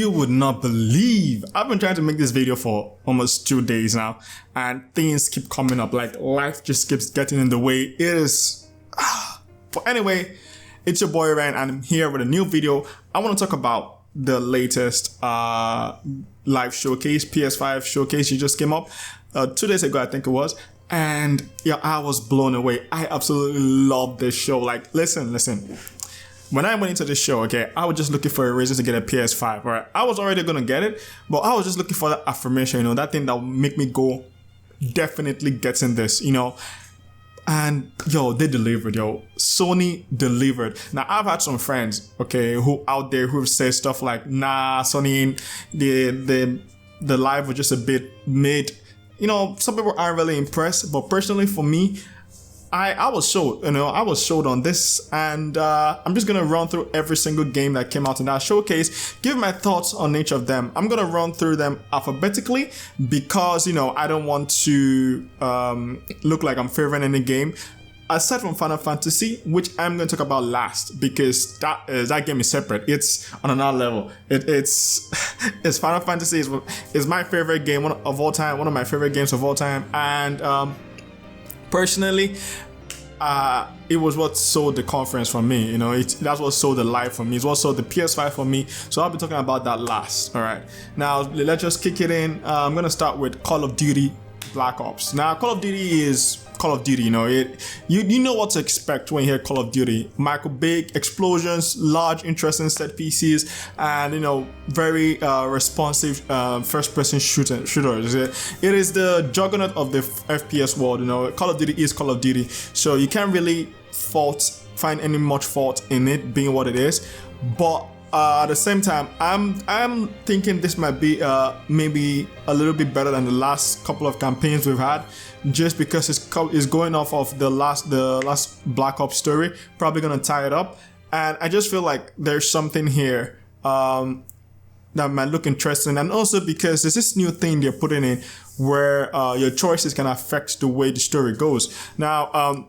You would not believe. I've been trying to make this video for almost 2 days now, and things keep coming up. Like, life just keeps getting in the way. It is. But anyway, it's your boy Ryan, and I'm here with a new video. I want to talk about the latest live showcase, PS5 Showcase. You just came up 2 days ago, I think it was. And yeah, I was blown away. I absolutely love this show. Like, listen. When I went into the show, okay, I was just looking for a reason to get a PS5, right? I was already going to get it, but I was just looking for that affirmation, that thing that would make me go, definitely getting this, And, they delivered, Sony delivered. Now, I've had some friends, okay, who out there who say stuff like, nah, Sony, the live was just a bit mid. Some people aren't really impressed, but personally for me, I was showed, I was showed on this, and I'm just going to run through every single game that came out in that showcase, give my thoughts on each of them. I'm going to run through them alphabetically because, I don't want to look like I'm favoring any game. Aside from Final Fantasy, which I'm going to talk about last because that game is separate. It's on another level. It's Final Fantasy is my favorite game of all time, one of my favorite games of all time, and personally, it was what sold the conference for me. That's what sold the live for me. It's what sold the PS5 for me. So I'll be talking about that last. All right. Now let's just kick it in. I'm gonna start with Call of Duty Black Ops. Now Call of Duty is Call of Duty. You know what to expect when you hear Call of Duty. Big explosions, large, interesting set pieces, and very responsive first-person shooters. It is the juggernaut of the FPS world. Call of Duty is Call of Duty, so you can't really find any much fault in it being what it is. But at the same time, I'm thinking this might be maybe a little bit better than the last couple of campaigns we've had, just because it's going off of the last Black Ops story, probably gonna tie it up, and I just feel like there's something here that might look interesting, and also because there's this new thing they're putting in where your choices can affect the way the story goes. Now,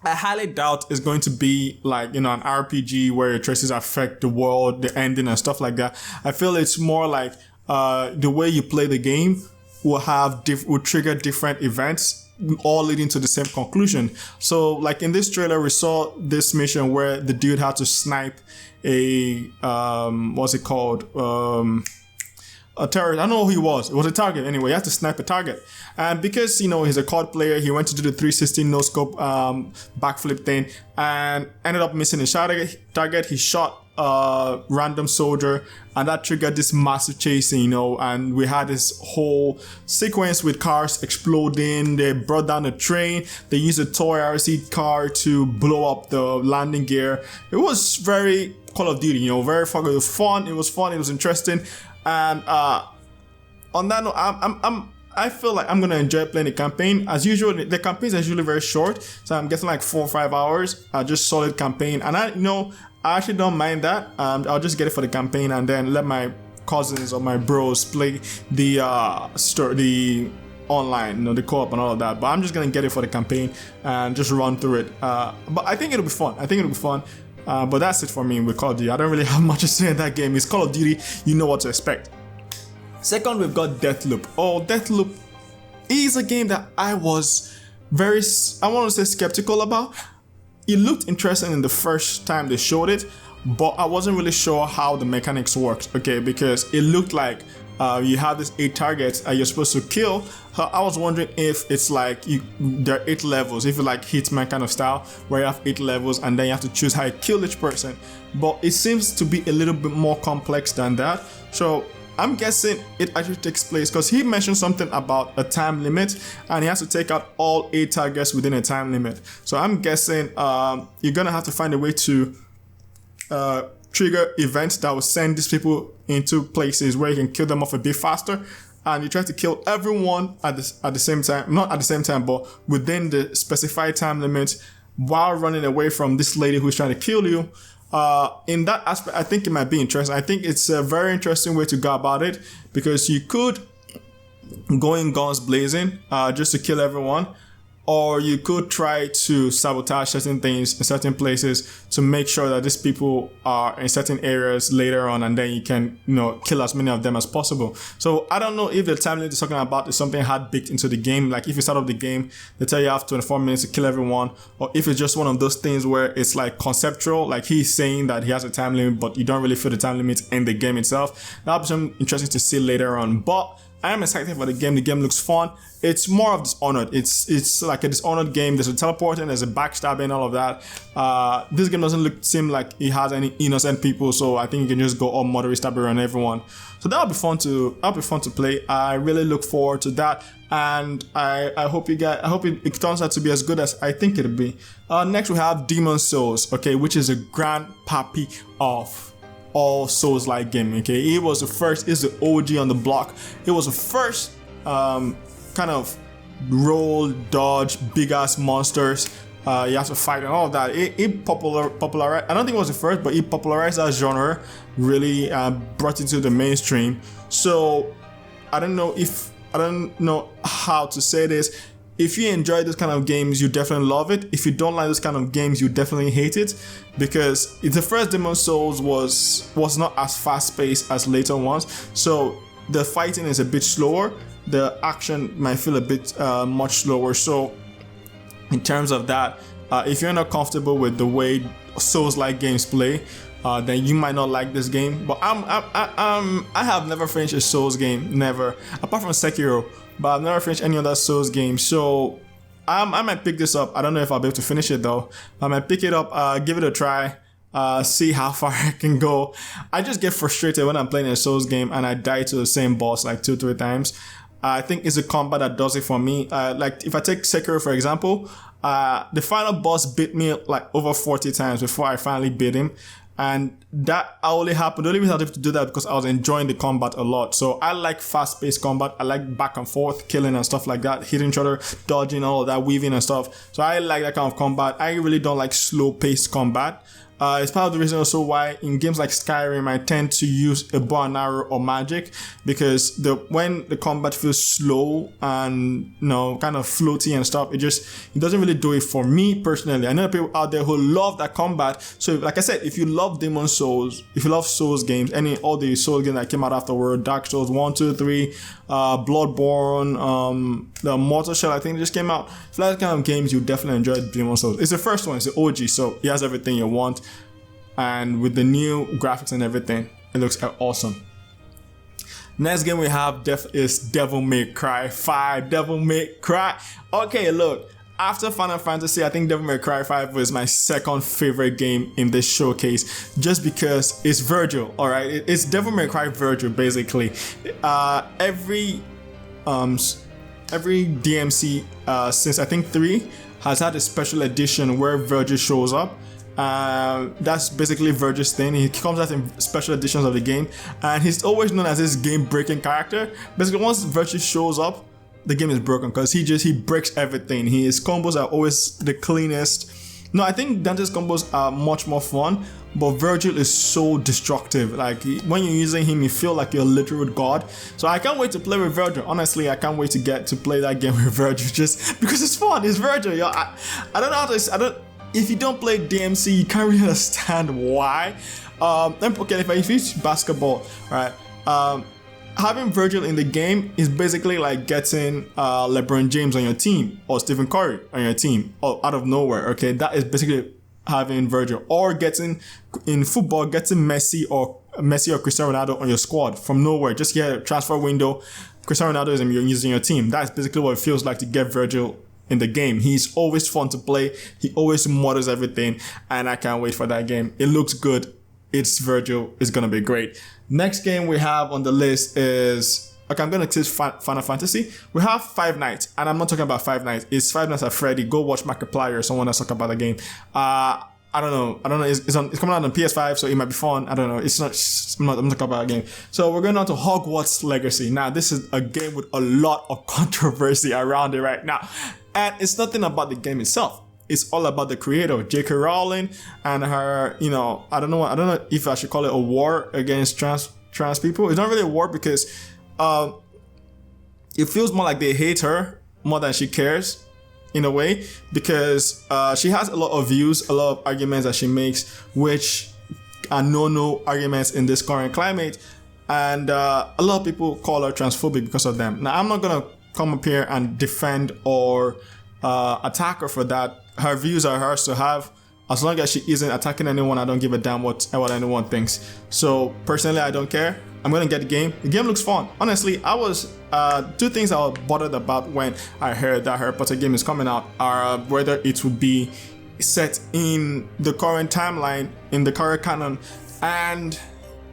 I highly doubt it's going to be like, an RPG where your choices affect the world, the ending and stuff like that. I feel it's more like the way you play the game will trigger different events, all leading to the same conclusion. So like in this trailer, we saw this mission where the dude had to snipe a, what's it called? A terrorist. I don't know who he was. It was a target. Anyway, he had to snipe a target. And because, he's a COD player, he went to do the 360 no-scope backflip thing and ended up missing his target. He shot a random soldier, and that triggered this massive chasing, and we had this whole sequence with cars exploding. They brought down a train. They used a toy RC car to blow up the landing gear. It was very Call of Duty, very fun. It was fun. It was interesting. And on that note, I feel like I'm gonna enjoy playing the campaign. As usual, the campaigns are usually very short, so I'm guessing like 4 or 5 hours. Just solid campaign, and I actually don't mind that. I'll just get it for the campaign, and then let my cousins or my bros play the online, the co-op and all of that. But I'm just gonna get it for the campaign and just run through it. But I think it'll be fun. But that's it for me with Call of Duty. I don't really have much to say in that game. It's Call of Duty. You know what to expect. Second, we've got Deathloop. Deathloop is a game that I was I want to say skeptical about. It looked interesting in the first time they showed it, but I wasn't really sure how the mechanics worked, okay, because it looked like you have these 8 targets and you're supposed to kill. I was wondering if it's like there are 8 levels, if you like Hitman kind of style, where you have 8 levels and then you have to choose how you kill each person. But it seems to be a little bit more complex than that. So I'm guessing it actually takes place because he mentioned something about a time limit, and he has to take out all 8 targets within a time limit. So I'm guessing you're gonna have to find a way to trigger events that will send these people into places where you can kill them off a bit faster, and you try to kill everyone at the same time, not at the same time, but within the specified time limit, while running away from this lady who's trying to kill you. In that aspect, I think it might be interesting. I think it's a very interesting way to go about it, because you could go in guns blazing just to kill everyone, or you could try to sabotage certain things in certain places to make sure that these people are in certain areas later on, and then you can, kill as many of them as possible. So I don't know if the time limit is talking about is something hard baked into the game. Like if you start up the game, they tell you have 24 minutes to kill everyone, or if it's just one of those things where it's like conceptual, like he's saying that he has a time limit, but you don't really feel the time limit in the game itself. That'll be something interesting to see later on. But I am excited for the game. The game looks fun. It's more of Dishonored. It's like a Dishonored game. There's a teleporting, there's a backstabbing, all of that. This game doesn't seem like it has any innocent people, so I think you can just go all murdery stabber on everyone. So that'll be fun to play. I really look forward to that, and I hope it turns out to be as good as I think it'll be. Next we have Demon's Souls, okay, which is a grandpappy of all Souls-like game, okay? It was the first, it's the OG on the block. It was the first kind of roll, dodge, big-ass monsters. You have to fight and all of that. It popularized, I don't think it was the first, but it popularized that genre, really brought it to the mainstream. So I don't know how to say this. If you enjoy this kind of games, you definitely love it. If you don't like this kind of games, you definitely hate it, because the first Demon's Souls was not as fast-paced as later ones. So the fighting is a bit slower. The action might feel a bit much slower. So in terms of that, if you're not comfortable with the way Souls-like games play, then you might not like this game. But I have never finished a Souls game, never, apart from Sekiro. But I've never finished any other Souls game, so I might pick this up. I don't know if I'll be able to finish it though. I might pick it up, give it a try, see how far I can go. I just get frustrated when I'm playing a Souls game and I die to the same boss like 2-3 times. I think it's the combat that does it for me. Like if I take Sekiro for example, the final boss beat me like over 40 times before I finally beat him. And that only happened. The only reason I was able to do that because I was enjoying the combat a lot. So I like fast-paced combat. I like back and forth, killing and stuff like that, hitting each other, dodging, all of that, weaving and stuff. So I like that kind of combat. I really don't like slow-paced combat. It's part of the reason also why in games like Skyrim I tend to use a bow and arrow or magic, because when the combat feels slow and kind of floaty and stuff, it doesn't really do it for me personally. I know people out there who love that combat. So like I said, if you love Demon's Souls, if you love Souls games, all the Souls games that came out afterward, Dark Souls 1, 2, 3, Bloodborne, the Mortal Shell I think just came out. So that kind of games you definitely enjoy Demon's Souls. It's the first one, it's the OG, so it has everything you want. And with the new graphics and everything, it looks awesome. Next game we have is Devil May Cry 5. Devil May Cry. Okay, look. After Final Fantasy, I think Devil May Cry 5 was my second favorite game in this showcase, just because it's Virgil, alright? It's Devil May Cry Virgil, basically. Every DMC since I think 3 has had a special edition where Virgil shows up. That's basically Virgil's thing. He comes out in special editions of the game, and he's always known as this game-breaking character. Basically, once Virgil shows up, the game is broken because he breaks everything. His combos are always the cleanest. No, I think Dante's combos are much more fun, but Virgil is so destructive. Like when you're using him, you feel like you're a literal god. So I can't wait to play with Virgil. Honestly, I can't wait to get to play that game with Virgil, just because it's fun. It's Virgil. Yo, I don't know how to. If you don't play DMC, you can't really understand why. Okay, if you use basketball, right? Having Virgil in the game is basically like getting LeBron James on your team or Stephen Curry on your team, or out of nowhere. Okay, that is basically having Virgil, or getting in football, getting Messi or Cristiano Ronaldo on your squad from nowhere. Just get a transfer window. Cristiano Ronaldo is using your team. That's basically what it feels like to get Virgil in the game. He's always fun to play. He always models everything, and I can't wait for that game. It looks good. It's Virgil. It's gonna be great. Next game we have on the list is, okay, I'm gonna take Final Fantasy. We have Five Nights, and I'm not talking about Five Nights. It's Five Nights at Freddy. Go watch Markiplier or someone else talk about the game. I don't know. It's coming out on PS5, so it might be fun. I don't know. I'm talking about a game. So we're going on to Hogwarts Legacy. Now, this is a game with a lot of controversy around it right now, and it's nothing about the game itself. It's all about the creator, J.K. Rowling, and her, I don't know if I should call it a war against trans people. It's not really a war because it feels more like they hate her more than she cares. in a way, because she has a lot of views, a lot of arguments that she makes, which are no arguments in this current climate, and a lot of people call her transphobic because of them. Now, I'm not gonna come up here and defend or attack her for that. Her views are hers to have. As long as she isn't attacking anyone, I don't give a damn what anyone thinks. So personally, I don't care. I'm gonna get the game. The game looks fun. Honestly, I was two things I was bothered about when I heard that Harry Potter game is coming out are whether it would be set in the current timeline, in the current canon, and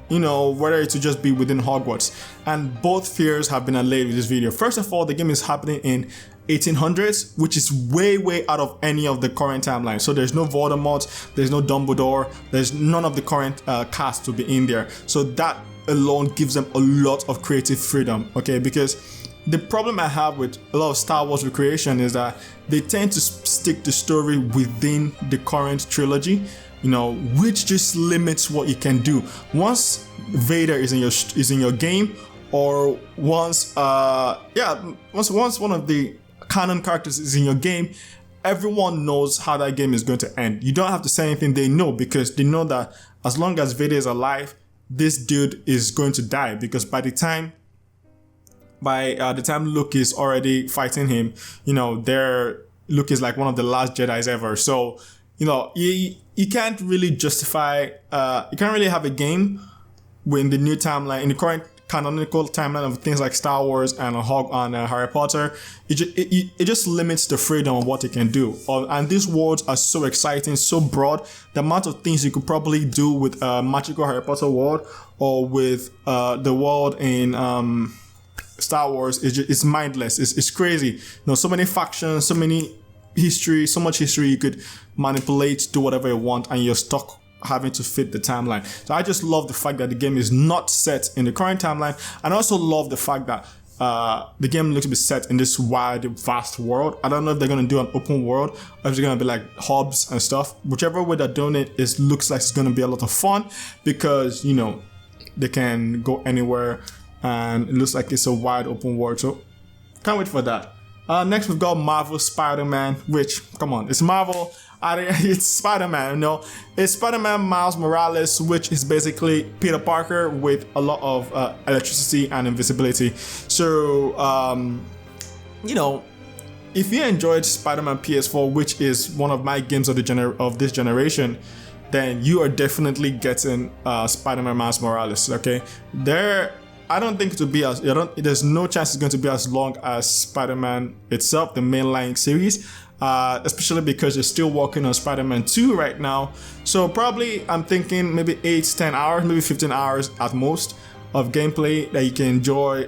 whether it would just be within Hogwarts. And both fears have been allayed with this video. First of all, the game is happening in 1800s, which is way out of any of the current timeline. So there's no Voldemort, there's no Dumbledore, there's none of the current cast to be in there. So that alone gives them a lot of creative freedom, okay? Because the problem I have with a lot of Star Wars recreation is that they tend to stick the story within the current trilogy, which just limits what you can do. Once Vader is in your game, or once one of the canon characters is in your game, everyone knows how that game is going to end. You don't have to say anything, they know, because they know that as long as Vader is alive, this dude is going to die, because by the time Luke is already fighting him, Luke is like one of the last Jedis ever. So, you can't really justify, you can't really have a game in the new timeline, in the current canonical timeline of things like Star Wars and Harry Potter. It just limits the freedom of what it can do. And these worlds are so exciting, so broad. The amount of things you could probably do with a magical Harry Potter world, or with the world in Star Wars, it's mindless. It's crazy. So many factions, so much history you could manipulate, do whatever you want, and you're stuck having to fit the timeline. So I just love the fact that the game is not set in the current timeline, and I also love the fact that the game looks to be set in this wide, vast world. I don't know if they're going to do an open world, or if it's going to be like hubs and stuff. Whichever way they're doing it, looks like it's going to be a lot of fun, because they can go anywhere, and it looks like it's a wide open world. So can't wait for that. Next we've got Marvel Spider-Man, which, come on, it's Marvel. It's Spider-Man, It's Spider-Man Miles Morales, which is basically Peter Parker with a lot of electricity and invisibility. So, if you enjoyed Spider-Man PS4, which is one of my games of this generation, then you are definitely getting Spider-Man Miles Morales, okay? I don't think it will be there's no chance it's going to be as long as Spider-Man itself, the mainline series. Especially because they're still working on Spider-Man 2 right now. So probably I'm thinking maybe 8-10 hours, maybe 15 hours at most of gameplay that you can enjoy.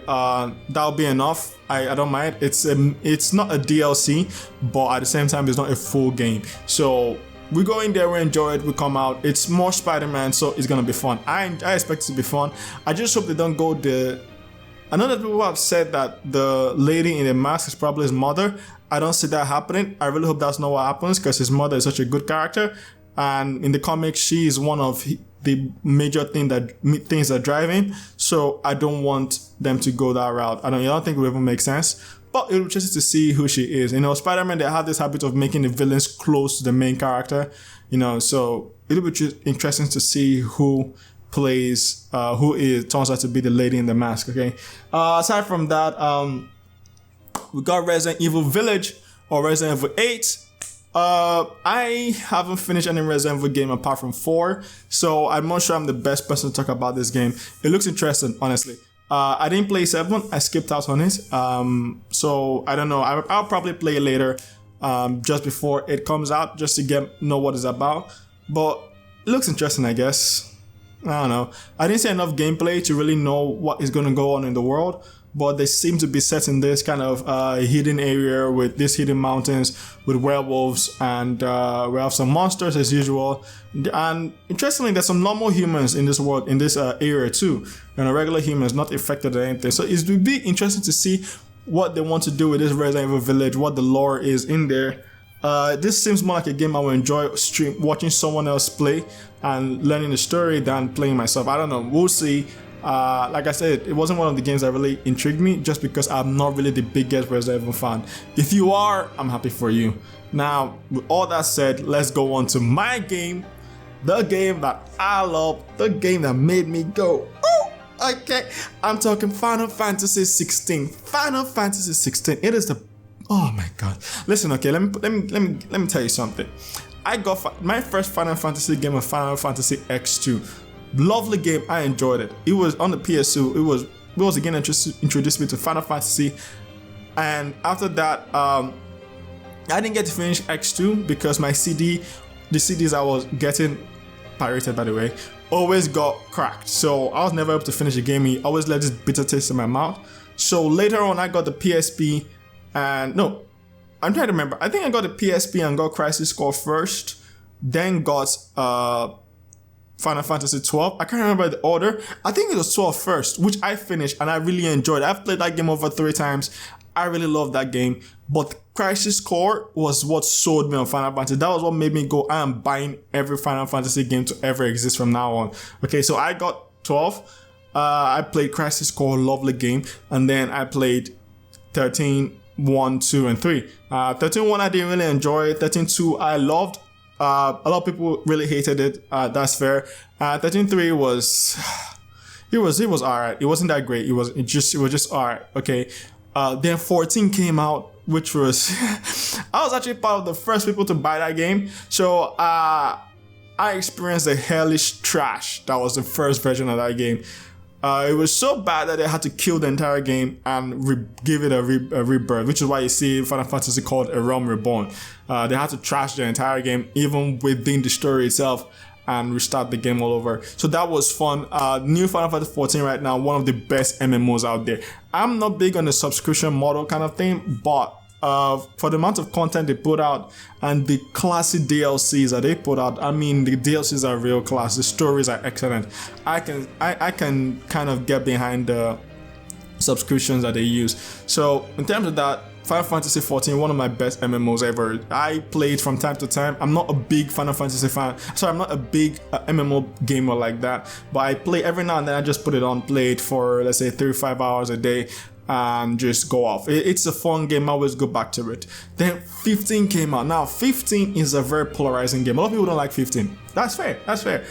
That'll be enough. I don't mind. It's not a DLC, but at the same time it's not a full game. So we go in there, we enjoy it, we come out. It's more Spider-Man, so it's gonna be fun. I expect it to be fun. I just hope they don't go I know that people have said that the lady in the mask is probably his mother. I don't see that happening. I really hope that's not what happens, because his mother is such a good character, and in the comics she is one of the major things that drive him. So I don't want them to go that route. I don't think it will even make sense. But it'll be interesting to see who she is. Spider-Man, they have this habit of making the villains close to the main character. So it'll be interesting to see who plays turns out to be the lady in the mask. Okay. Aside from that, we got Resident Evil Village, or Resident Evil 8. I haven't finished any Resident Evil game apart from 4, so I'm not sure I'm the best person to talk about this game. It looks interesting, honestly. I didn't play 7, I skipped out on it. So I don't know. I'll probably play it later, just before it comes out, just to know what it's about. But it looks interesting, I guess. I don't know. I didn't see enough gameplay to really know what is going to go on in the world, but they seem to be set in this kind of hidden area with these hidden mountains with werewolves, and we have some monsters as usual. And interestingly, there's some normal humans in this world, in this area too. Regular humans, not affected or anything. So it would be interesting to see what they want to do with this Resident Evil Village, what the lore is in there. This seems more like a game I would enjoy watching someone else play and learning the story than playing myself. I don't know. We'll see. Like I said, it wasn't one of the games that really intrigued me just because I'm not really the biggest Resident Evil fan. If you are, I'm happy for you. Now, with all that said, let's go on to my game, the game that I love, the game that made me go, oh, okay. I'm talking Final Fantasy XVI. Final Fantasy XVI. It is the, oh my god. Listen, okay, let me tell you something. I got my first Final Fantasy game of Final Fantasy X2. Lovely game, I enjoyed it. It was on the PS2. It was again introduced me to Final Fantasy, and after that, I didn't get to finish X2 because my the CDs I was getting, pirated by the way, always got cracked. So I was never able to finish the game. It always left this bitter taste in my mouth. So later on, I got the PSP, and no, I'm trying to remember. I think I got the PSP and got Crisis Core first, then got Final Fantasy 12. I can't remember the order. I think it was 12 first, which I finished and I really enjoyed. I've played that game over 3 times. I really love that game. But Crisis Core was what sold me on Final Fantasy. That was what made me go, I am buying every Final Fantasy game to ever exist from now on. Okay, so I got 12. I played Crisis Core, lovely game. And then I played 13, 1, 2, and 3. 13.1 I didn't really enjoy. 13.2 I loved. A lot of people really hated it. That's fair. 13.3 was it was alright. It wasn't that great. It was just alright. Okay. Then 14 came out, which was I was actually part of the first people to buy that game. So I experienced the hellish trash that was the first version of that game. It was so bad that they had to kill the entire game and give it a rebirth, which is why you see Final Fantasy called A Realm Reborn. They had to trash the entire game, even within the story itself, and restart the game all over. So that was fun. New Final Fantasy 14 right now, one of the best MMOs out there. I'm not big on the subscription model kind of thing, but for the amount of content they put out and the classy DLCs that they put out, I mean, the DLCs are real class. The stories are excellent. I can kind of get behind the subscriptions that they use. So in terms of that, Final Fantasy XIV, one of my best MMOs ever. I play it from time to time. I'm not a big Final Fantasy fan. Sorry, I'm not a big MMO gamer like that. But I play every now and then. I just put it on, play it for, let's say, 35 hours a day, and just go off. It's a fun game. I always go back to it. Then 15 came out. Now, 15 is a very polarizing game. A lot of people don't like 15. That's fair. That's fair.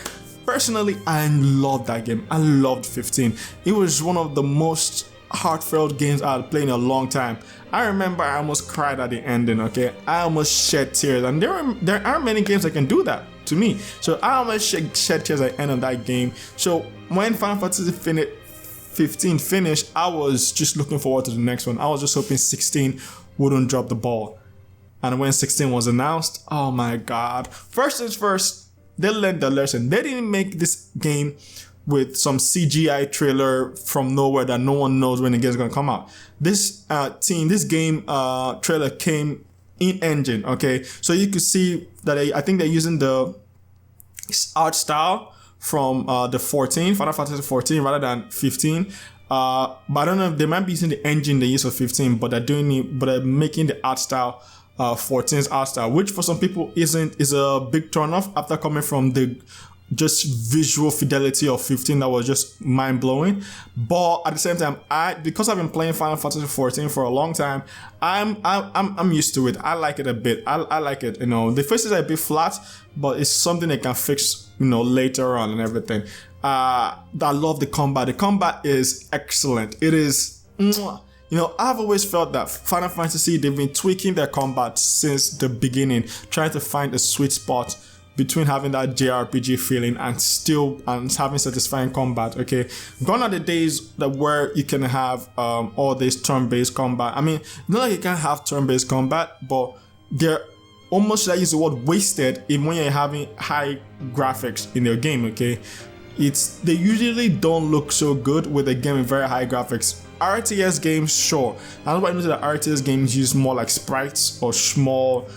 Personally, I loved that game. I loved 15. It was one of the most heartfelt games I had played in a long time. I remember I almost cried at the ending, okay? I almost shed tears, and there aren't many games that can do that to me. So I almost shed tears at the end of that game. So when Final Fantasy 15 finished, I was just looking forward to the next one. I was just hoping 16 wouldn't drop the ball. And when 16 was announced, oh my god. First things first, they learned their lesson. They didn't make this game with some CGI trailer from nowhere that no one knows when the game's gonna come out. This game trailer came in engine, okay? So you could see that I think they're using the art style from the Final Fantasy 14 rather than 15. But I don't know if they might be using the engine they use for 15, but they're making the art style 14's art style, which for some people is a big turn off after coming from the just visual fidelity of 15 that was just mind-blowing. But at the same time, because I've been playing Final Fantasy 14 for a long time, I'm used to it. I like it a bit. I like it, you know. The faces are a bit flat, but it's something they can fix, you know, later on and everything. I love the combat. The combat is excellent. It is, you know, I've always felt that Final Fantasy, they've been tweaking their combat since the beginning, trying to find a sweet spot between having that JRPG feeling and having satisfying combat, okay? Gone are the days where you can have all this turn-based combat. I mean, not like you can't have turn-based combat, but they're almost, should I use the word, wasted even when you're having high graphics in your game, okay? They usually don't look so good with a game with very high graphics. RTS games, sure. And what I noticed that RTS games use more like sprites or small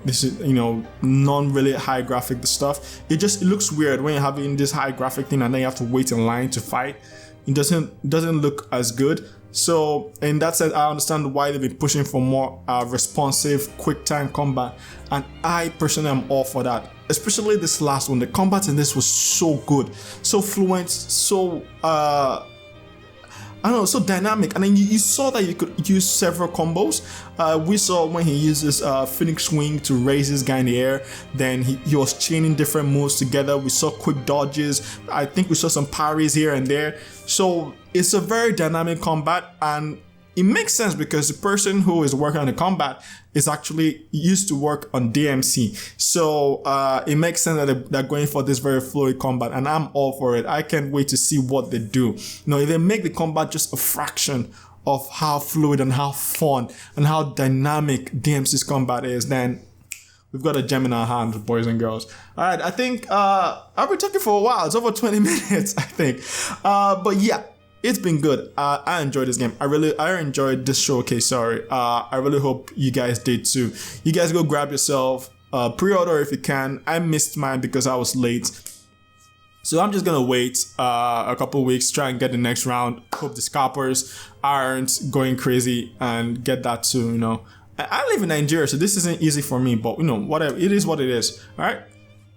this is, you know, non-really high graphic stuff. It looks weird when you're having this high graphic thing and then you have to wait in line to fight. It doesn't look as good. So in that sense, I understand why they've been pushing for more responsive, quick time combat, and I personally am all for that. Especially this last one, the combat in this was so good, so fluent, so I don't know, so dynamic. And then you saw that you could use several combos. We saw when he uses Phoenix Swing to raise this guy in the air. Then he was chaining different moves together. We saw quick dodges. I think we saw some parries here and there. So it's a very dynamic combat, and it makes sense because the person who is working on the combat is actually used to work on DMC. So it makes sense that they're going for this very fluid combat, and I'm all for it. I can't wait to see what they do. You know, if they make the combat just a fraction of how fluid and how fun and how dynamic DMC's combat is, then we've got a gem in our hands, boys and girls. All right, I think I've been talking for a while. It's over 20 minutes, I think. But yeah, it's been good. I enjoyed this game. I enjoyed this showcase. Sorry. I really hope you guys did too. You guys go grab yourself pre-order if you can. I missed mine because I was late. So I'm just gonna wait a couple weeks, try and get the next round. Hope the scalpers aren't going crazy and get that too. You know, I live in Nigeria, so this isn't easy for me. But you know, whatever. It is what it is. All right.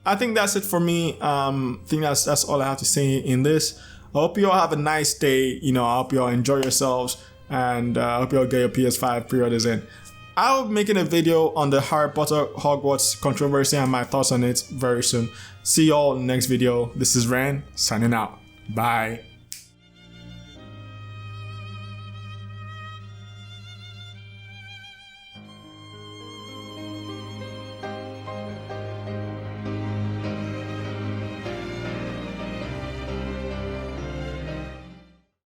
I think that's it for me. I think that's all I have to say in this. I hope you all have a nice day. You know, I hope you all enjoy yourselves, and I hope you all get your PS5 pre-orders in. I'll be making a video on the Harry Potter Hogwarts controversy and my thoughts on it very soon. See you all in the next video. This is Ran, signing out. Bye.